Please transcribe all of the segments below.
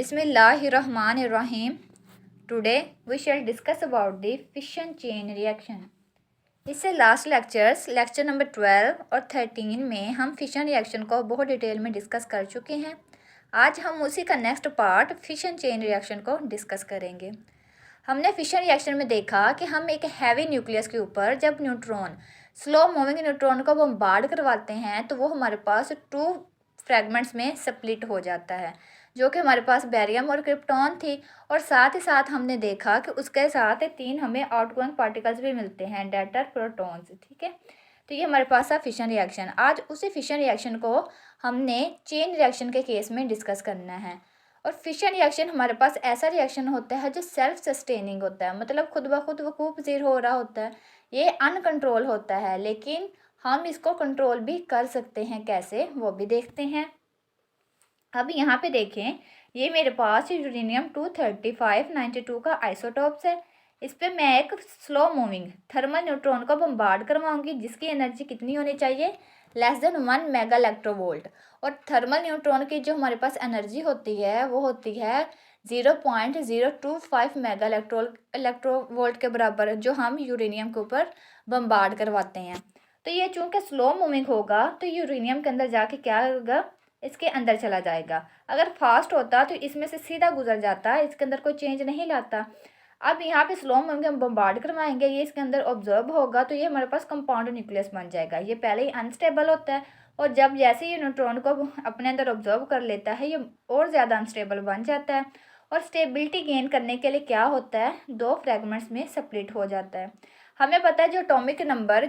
Bismillahirrahmanirrahim. Today we shall discuss about the fission chain reaction. इससे last lecture number 12 और 13 में हम fission reaction को बहुत डिटेल में डिस्कस कर चुके हैं। आज हम उसी का next part fission chain reaction को डिस्कस करेंगे। हमने फिशन रिएक्शन में देखा कि हम एक हैवी न्यूक्लियस के ऊपर जब न्यूट्रॉन स्लो मूविंग न्यूट्रॉन को बम्बार्ड करवाते हैं तो वो हमारे पास 2 फ्रैगमेंट्स में स्प्लिट हो जाता है, जो कि हमारे पास बेरियम और क्रिप्टॉन थी। और साथ ही साथ हमने देखा कि उसके साथ 3 हमें आउटगोइंग पार्टिकल्स भी मिलते हैं, डेटर प्रोटॉन्स। ठीक है, तो ये हमारे पास था फिशन रिएक्शन। आज उसी फिशन रिएक्शन को हमने चेन रिएक्शन के केस में डिस्कस करना है। और फिशन रिएक्शन हमारे पास ऐसा रिएक्शन होता है जो सेल्फ सस्टेनिंग होता है, मतलब खुद ब खुद वकूफ पजीर हो रहा होता है। ये अनकंट्रोल होता है, लेकिन हम इसको कंट्रोल भी कर सकते हैं। कैसे, वो भी देखते हैं। अब यहाँ पे देखें, ये मेरे पास यूरेनियम 23592 का आइसोटॉप्स है। इस पर मैं एक स्लो मूविंग थर्मल न्यूट्रॉन को बम्बार्ड करवाऊंगी, जिसकी एनर्जी कितनी होनी चाहिए, <1 मेगा इलेक्ट्रोवोल्ट। और थर्मल न्यूट्रॉन की जो हमारे पास एनर्जी होती है वो होती है 0.025 मेगा इलेक्ट्रोवोल्ट के बराबर, जो हम यूरेनियम के ऊपर बम्बार्ड करवाते हैं। तो ये चूँकि स्लो मूविंग होगा तो यूरेनियम के अंदर जाके क्या होगा, इसके अंदर चला जाएगा। अगर फास्ट होता तो इसमें से सीधा गुजर जाता, इसके अंदर कोई चेंज नहीं लाता। अब यहाँ पे स्लो मूविंग हम बम्बार्ड करवाएंगे, ये इसके अंदर ऑब्जर्व होगा तो ये हमारे पास कंपाउंड न्यूक्लियस बन जाएगा। ये पहले ही अनस्टेबल होता है और जब जैसे ही न्यूट्रॉन को अपने अंदर ऑब्जर्व कर लेता है ये और ज़्यादा अनस्टेबल बन जाता है। और स्टेबिलिटी गेन करने के लिए क्या होता है, 2 फ्रैगमेंट्स में स्प्लिट हो जाता है। हमें पता है जो एटॉमिक नंबर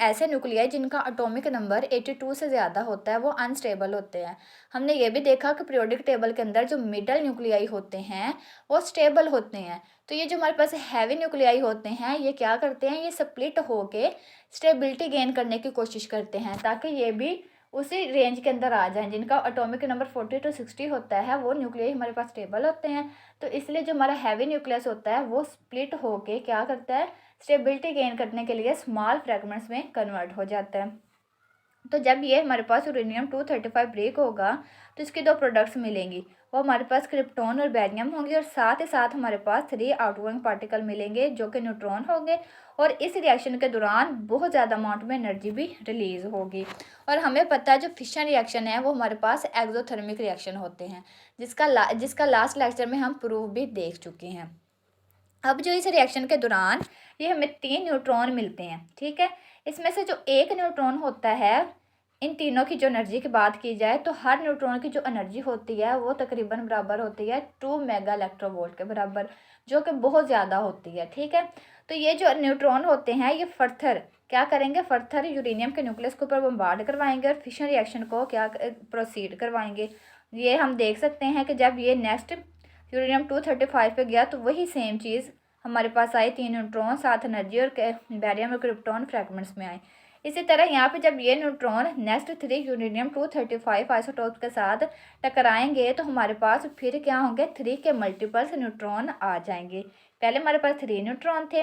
ऐसे न्यूक्लियाई जिनका एटॉमिक नंबर 82 से ज़्यादा होता है वो अनस्टेबल होते हैं। हमने ये भी देखा कि पीरियोडिक टेबल के अंदर जो मिडल न्यूक्लियाई होते हैं वो स्टेबल होते हैं। तो ये जो हमारे पास हैवी न्यूक्लियाई होते हैं ये क्या करते हैं, ये स्प्लिट होके स्टेबिलिटी गेन करने की कोशिश करते हैं, ताकि ये भी उसी रेंज के अंदर आ जाएं। जिनका एटॉमिक नंबर 40 to 60 होता है वो न्यूक्लियाई हमारे पास स्टेबल होते हैं। तो इसलिए जो हमारा हैवी न्यूक्लियस होता है वो स्प्लिट होके क्या करता है, स्टेबिलिटी गेन करने के लिए स्मॉल फ्रैगमेंट्स में कन्वर्ट हो जाता है। तो जब ये हमारे पास यूरेनियम 235 ब्रेक होगा तो इसकी 2 प्रोडक्ट्स मिलेंगी, वो हमारे पास क्रिप्टॉन और बेरियम होंगे। और साथ ही साथ हमारे पास 3 आउटगोइंग पार्टिकल मिलेंगे जो कि न्यूट्रॉन होंगे। और इस रिएक्शन के दौरान बहुत ज़्यादा अमाउंट में एनर्जी भी रिलीज होगी। और हमें पता है जो फिशन रिएक्शन है वो हमारे पास एक्सोथर्मिक रिएक्शन होते हैं, जिसका लास्ट लेक्चर में हम प्रूफ भी देख चुके हैं। अब जो इस रिएक्शन के दौरान ये हमें 3 न्यूट्रॉन मिलते हैं। ठीक है, इसमें से जो एक न्यूट्रॉन होता है, इन तीनों की जो एनर्जी की बात की जाए तो हर न्यूट्रॉन की जो एनर्जी होती है वो तकरीबन बराबर होती है 2 मेगा इलेक्ट्रोवोल्ट के बराबर, जो कि बहुत ज़्यादा होती है। ठीक है, तो ये जो न्यूट्रॉन होते हैं ये फर्थर क्या करेंगे, फर्थर यूरेनियम के न्यूक्लियस के ऊपर बम्बार्ड करवाएंगे और फिशन रिएक्शन को क्या प्रोसीड करवाएंगे। ये हम देख सकते हैं कि जब ये नेक्स्ट यूरेनियम 235 पे गया तो वही सेम चीज़ हमारे पास आई, 3 न्यूट्रॉन 7 एनर्जी और बेरियम और क्रिप्टॉन फ्रैगमेंट्स में आए। इसी तरह यहाँ पे जब ये न्यूट्रॉन नेक्स्ट 3 यूरेनियम 235 आइसोटोप के साथ टकराएंगे तो हमारे पास फिर क्या होंगे, 3 के मल्टीपल्स न्यूट्रॉन आ जाएंगे। पहले हमारे पास 3 न्यूट्रॉन थे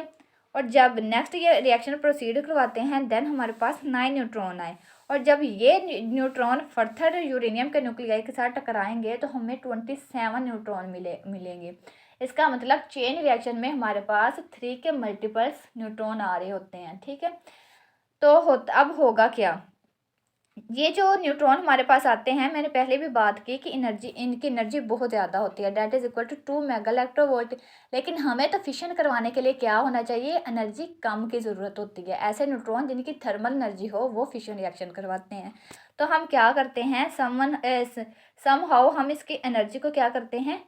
और जब नेक्स्ट ये रिएक्शन प्रोसीड करवाते हैं देन हमारे पास 9 न्यूट्रॉन आए। और जब ये न्यूट्रॉन फर्थर यूरेनियम के न्यूक्लियाई के साथ टकराएंगे तो हमें 27 न्यूट्रॉन मिलेंगे। इसका मतलब चेन रिएक्शन में हमारे पास 3 के मल्टीपल्स न्यूट्रॉन आ रहे होते हैं। ठीक है, तो अब होगा क्या, ये जो न्यूट्रॉन हमारे पास आते हैं, मैंने पहले भी बात की कि इनकी एनर्जी बहुत ज़्यादा होती है, that is equal to 2 mega electronvolt. लेकिन हमें तो फिशन करवाने के लिए क्या होना चाहिए, एनर्जी कम की ज़रूरत होती है। ऐसे न्यूट्रॉन जिनकी थर्मल एनर्जी हो वो फिशन रिएक्शन करवाते हैं। तो हम क्या करते हैं, समहाउ हम इसकी एनर्जी को क्या करते हैं,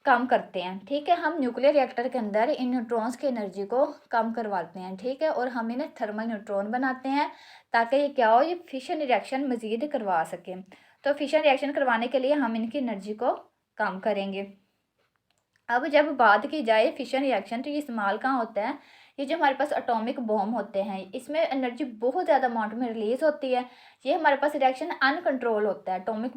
कम करते हैं। ठीक है, हम न्यूक्लियर रिएक्टर के अंदर इन न्यूट्रॉन्स की एनर्जी को कम करवाते हैं। ठीक है, और हम इन्हें थर्मल न्यूट्रॉन बनाते हैं ताकि ये क्या हो, ये फिशन रिएक्शन मज़ीद करवा सकें। तो फिशन रिएक्शन करवाने के लिए हम इनकी एनर्जी को कम करेंगे। अब जब बात की जाए फिशन रिएक्शन तो ये इस्तेमाल कहाँ होता है, ये जो हमारे पास एटॉमिक बॉम्ब होते हैं इसमें एनर्जी बहुत ज़्यादा अमाउंट में रिलीज होती है। ये हमारे पास रिएक्शन अनकंट्रोल होता है, एटॉमिक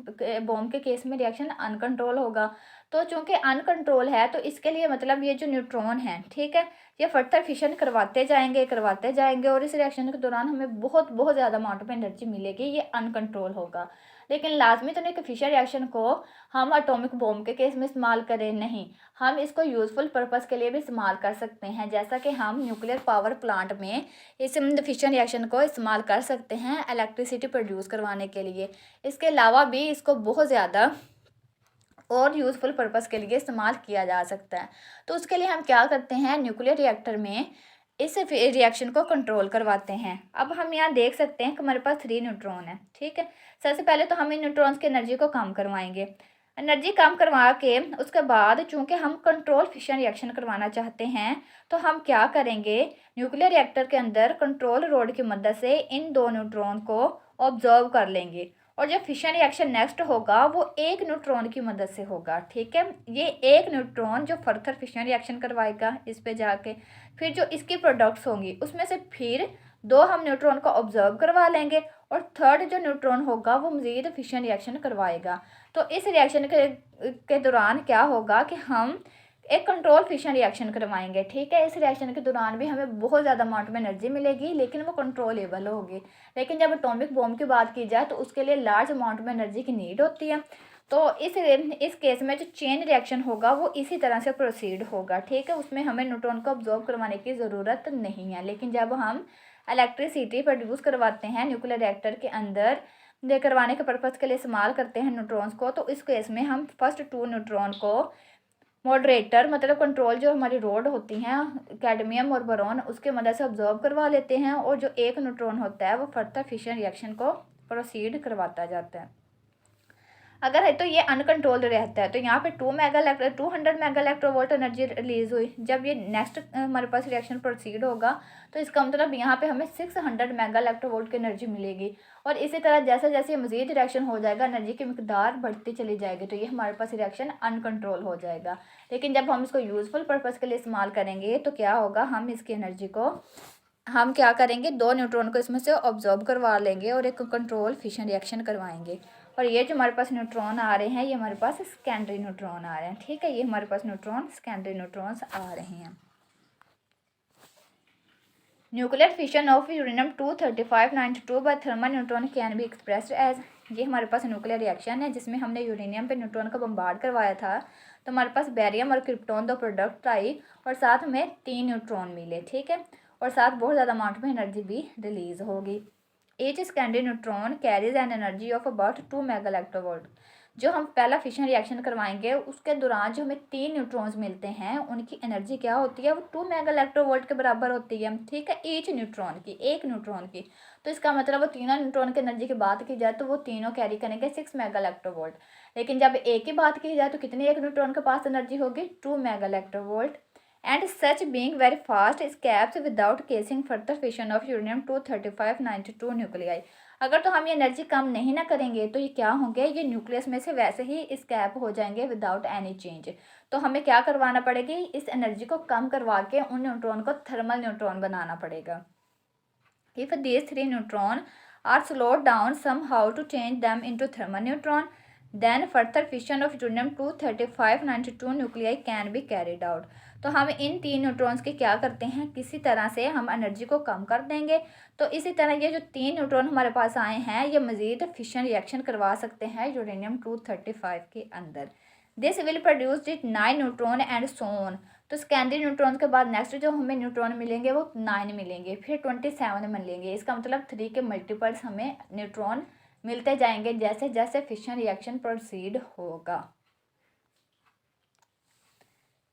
बॉम्ब के केस में रिएक्शन अनकंट्रोल होगा। तो चूंकि अनकंट्रोल है तो इसके लिए मतलब ये जो न्यूट्रॉन है, ठीक है, ये फर्दर फिशन करवाते जाएंगे और इस रिएक्शन के दौरान हमें बहुत बहुत ज़्यादा अमाउंट में एनर्जी मिलेगी, ये अनकंट्रोल होगा। लेकिन लाजमी तो नहीं कि फिशन रिएक्शन को हम एटॉमिक बॉम्ब के केस में इस्तेमाल करें, नहीं, हम इसको यूज़फुल पर्पस के लिए भी इस्तेमाल कर सकते हैं। जैसा कि हम न्यूक्लियर पावर प्लांट में इस फिशन रिएक्शन को इस्तेमाल कर सकते हैं इलेक्ट्रिसिटी प्रोड्यूस करवाने के लिए। इसके अलावा भी इसको बहुत ज़्यादा और यूज़फुल पर्पस के लिए इस्तेमाल किया जा सकता है। तो उसके लिए हम क्या करते हैं, न्यूक्लियर रिएक्टर में इस रिएक्शन को कंट्रोल करवाते हैं। अब हम यहाँ देख सकते हैं कि हमारे पास 3 न्यूट्रॉन है, ठीक है। सबसे पहले तो हम इन न्यूट्रॉन्स की एनर्जी को कम करवाएंगे। एनर्जी कम करवा के उसके बाद चूँकि हम कंट्रोल फिशन रिएक्शन करवाना चाहते हैं, तो हम क्या करेंगे, न्यूक्लियर रिएक्टर के अंदर कंट्रोल रोड की मदद से इन 2 न्यूट्रॉन को ऑब्जर्व कर लेंगे और जो फिशन रिएक्शन नेक्स्ट होगा वो एक न्यूट्रॉन की मदद से होगा, ठीक है। ये एक न्यूट्रॉन जो फर्दर फिशन रिएक्शन करवाएगा इस पे जाके, फिर जो इसकी प्रोडक्ट्स होंगी उसमें से फिर 2 हम न्यूट्रॉन को ऑब्जर्व करवा लेंगे और थर्ड जो न्यूट्रॉन होगा वो मज़ीद फिशन रिएक्शन करवाएगा। तो इस रिएक्शन के दौरान क्या होगा कि हम एक कंट्रोल फिशन रिएक्शन करवाएंगे, ठीक है। इस रिएक्शन के दौरान भी हमें बहुत ज़्यादा अमाउंट में एनर्जी मिलेगी, लेकिन वो कंट्रोलेबल होगी। लेकिन जब एटॉमिक बॉम्ब की बात की जाए तो उसके लिए लार्ज अमाउंट में एनर्जी की नीड होती है। तो इस केस में जो चेन रिएक्शन होगा वो इसी तरह से प्रोसीड होगा, ठीक है। उसमें हमें न्यूट्रॉन को ऑब्जॉर्व करवाने की ज़रूरत नहीं है। लेकिन जब हम इलेक्ट्रिसिटी प्रोड्यूस करवाते हैं न्यूक्लियर रिएक्टर के अंदर करवाने के पर्पज़ के लिए इस्तेमाल करते हैं न्यूट्रॉन्स को, तो इस केस में हम फर्स्ट 2 न्यूट्रॉन को मॉडरेटर मतलब कंट्रोल जो हमारी रोड होती हैं कैडमियम और बोरॉन उसके मदद से ऑब्जर्व करवा लेते हैं और जो एक न्यूट्रॉन होता है वो फर्दर फिशन रिएक्शन को प्रोसीड करवाता जाता है। अगर है तो ये अनकंट्रोल्ड रहता है, तो यहाँ पे 200 मेगा इलेक्ट्रोवोल्ट एनर्जी रिलीज हुई। जब ये नेक्स्ट हमारे पास रिएक्शन प्रोसीड होगा तो इसका मतलब यहाँ पे हमें 600 मेगा इलेक्ट्रोवोल्ट की एनर्जी मिलेगी। और इसी तरह जैसे जैसे मज़ीद रिएक्शन हो जाएगा एनर्जी की मिकदार बढ़ती चली जाएगी, तो ये हमारे पास रिएक्शन अनकंट्रोल हो जाएगा। लेकिन जब हम इसको यूज़फुल पर्पज़ के लिए इस्तेमाल करेंगे तो क्या होगा, हम इसकी एनर्जी को हम क्या करेंगे, 2 न्यूट्रॉन को इसमें से ऑब्जर्व करवा लेंगे और एक कंट्रोल फिशन रिएक्शन करवाएंगे। और ये जो हमारे पास न्यूट्रॉन आ रहे हैं ये हमारे पास सेकेंडरी न्यूट्रॉन आ रहे हैं, ठीक है। ये हमारे पास न्यूट्रॉन सेकेंडरी न्यूट्रॉन्स आ रहे हैं। Nuclear fission of uranium 23592 by thermal neutron can be expressed as, ये हमारे पास न्यूक्लियर रिएक्शन है जिसमें हमने यूरेनियम पे न्यूट्रॉन का बम्बार्ड करवाया था। तो हमारे पास बेरियम और क्रिप्टॉन 2 प्रोडक्ट आई और साथ में 3 न्यूट्रॉन मिले, ठीक है। और साथ बहुत ज़्यादा अमाउंट में एनर्जी भी रिलीज होगी। Each secondary neutron carries an energy of about 2 mega electronvolt. जो हम पहला फिशन रिएक्शन करवाएंगे उसके दौरान जो हमें 3 न्यूट्रॉन्स मिलते हैं उनकी एनर्जी क्या होती है, वो 2 मेगा इलेक्ट्रोवोल्ट के बराबर होती है, ठीक है। ईच न्यूट्रॉन की, एक न्यूट्रॉन की। तो इसका मतलब वो तीनों न्यूट्रॉन की एनर्जी की बात की जाए तो वो तीनों कैरी करेंगे 6 मेगा इलेक्ट्रोवोल्ट। लेकिन जब एक की बात की जाए तो कितनी एक न्यूट्रॉन के पास एनर्जी होगी, 2 mega electronvolt. And such being very fast escapes without causing further fission of uranium 23592 nuclei। अगर तो हम ये एनर्जी कम नहीं ना करेंगे तो ये क्या होंगे, ये न्यूक्लियस में से वैसे ही स्कैप हो जाएंगे विदाउट एनी चेंज। तो हमें क्या करवाना पड़ेगी, इस एनर्जी को कम करवा के उन न्यूट्रॉन को थर्मल न्यूट्रॉन बनाना पड़ेगा। If these 3 neutron are slowed down somehow to change them into thermal neutron, then further fission of uranium 23592 nuclei can be carried out। तो हम इन 3 न्यूट्रॉन्स के क्या करते हैं, किसी तरह से हम एनर्जी को कम कर देंगे। तो इसी तरह ये जो 3 न्यूट्रॉन हमारे पास आए हैं ये मज़ीद फिशन रिएक्शन करवा सकते हैं यूरेनियम 235 के अंदर। This will produce 9 neutron and so on. तो सेकेंडरी न्यूट्रॉन के बाद नेक्स्ट जो हमें न्यूट्रॉन मिलेंगे वो 9 मिलेंगे, फिर 27 मिलेंगे। इसका मतलब 3 के मल्टीपल्स हमें न्यूट्रॉन मिलते जाएंगे जैसे जैसे फिशन रिएक्शन प्रोसीड होगा।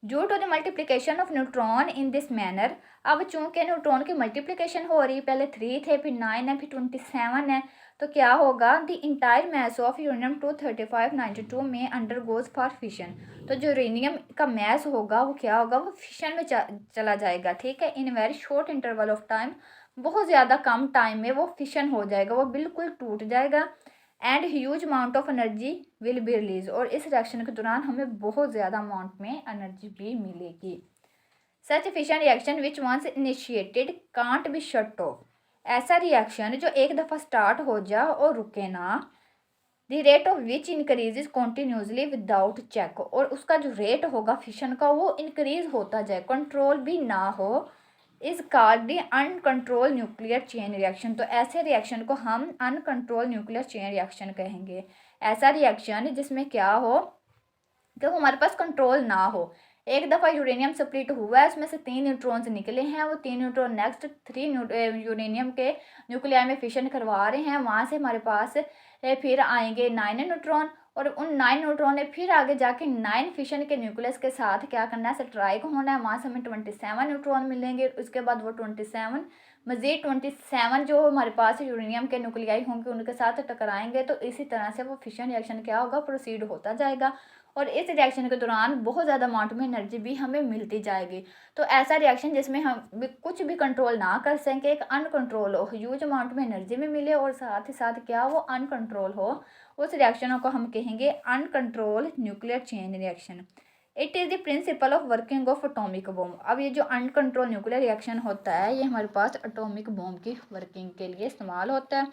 Due to the multiplication of neutron in this manner, अब चूंकि न्यूट्रॉन की मल्टीप्लिकेशन हो रही, पहले 3 थे फिर 9 है फिर 27 है, तो क्या होगा, the entire mass of uranium 23592 में अंडरगोज फॉर फिशन। तो जो यूरेनियम का मैस होगा वो क्या होगा, वो फिशन में चला जाएगा, ठीक है। In very short interval of time, बहुत ज़्यादा कम टाइम में वो फिशन हो जाएगा, वो बिल्कुल टूट जाएगा। And huge amount of energy will be release, और इस रिएक्शन के दौरान हमें बहुत ज़्यादा अमाउंट में एनर्जी भी मिलेगी। Such fission reaction which once initiated can't be shut off, ऐसा रिएक्शन जो एक दफ़ा स्टार्ट हो जाए और रुके ना। The rate of which increases continuously without check, और उसका जो रेट होगा फिशन का वो इंक्रीज होता जाए, कंट्रोल भी ना हो, is called the uncontrol nuclear chain reaction. तो ऐसे रिएक्शन को हम अनकंट्रोल न्यूक्लियर चेन रिएक्शन कहेंगे। ऐसा रिएक्शन जिसमें क्या हो कि हमारे पास कंट्रोल ना हो। एक दफ़ा यूरेनियम स्प्लिट हुआ है, उसमें से 3 न्यूट्रॉन्स निकले हैं, वो 3 न्यूट्रॉन नेक्स्ट 3 यूरेनियम के न्यूक्लियाई में फिशन करवा रहे हैं। वहाँ से हमारे पास फिर आएंगे 9 न्यूट्रॉन, और उन 9 न्यूट्रॉन ने फिर आगे जाके 9 फिशन के न्यूक्लियस के साथ क्या करना है, स्ट्राइक होना है। वहाँ से हमें 27 न्यूट्रॉन मिलेंगे। उसके बाद वो 27 मज़ीद 27 जो हमारे पास यूरेनियम के न्यूक्लियाई होंगे उनके साथ टकराएंगे। तो इसी तरह से वो फिशन रिएक्शन क्या होगा, प्रोसीड होता जाएगा। और इस रिएक्शन के दौरान बहुत ज़्यादा अमाउंट में एनर्जी भी हमें मिलती जाएगी। तो ऐसा रिएक्शन जिसमें हम कुछ भी कंट्रोल ना कर सकें, एक अनकंट्रोल हो, ह्यूज अमाउंट में एनर्जी भी मिले और साथ ही साथ क्या वो अनकंट्रोल हो, उस रिएक्शनों को हम कहेंगे uncontrol nuclear chain reaction. It is the principle of working of atomic bomb. अब ये जो अनकंट्रोल न्यूक्लियर रिएक्शन होता है ये हमारे पास एटॉमिक बॉम्ब की वर्किंग के लिए इस्तेमाल होता है।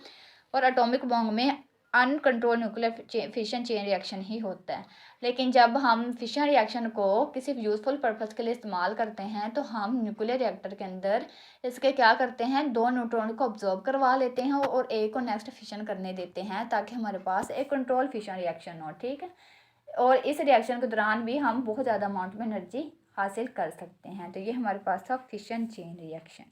और एटॉमिक बॉम्ब में uncontrolled nuclear fission chain reaction ही होता है। लेकिन जब हम फिशन रिएक्शन को किसी यूज़फुल पर्पज़ के लिए इस्तेमाल करते हैं तो हम न्यूक्लियर रिएक्टर के अंदर इसके क्या करते हैं, 2 न्यूट्रॉन को ऑब्जॉर्व करवा लेते हैं और एक को नेक्स्ट फिशन करने देते हैं ताकि हमारे पास एक कंट्रोल फिशन रिएक्शन हो। ठीक है। और इस रिएक्शन के दौरान भी हम बहुत ज़्यादा अमाउंट में एनर्जी हासिल कर सकते हैं। तो ये हमारे पास था फिशन चेन रिएक्शन।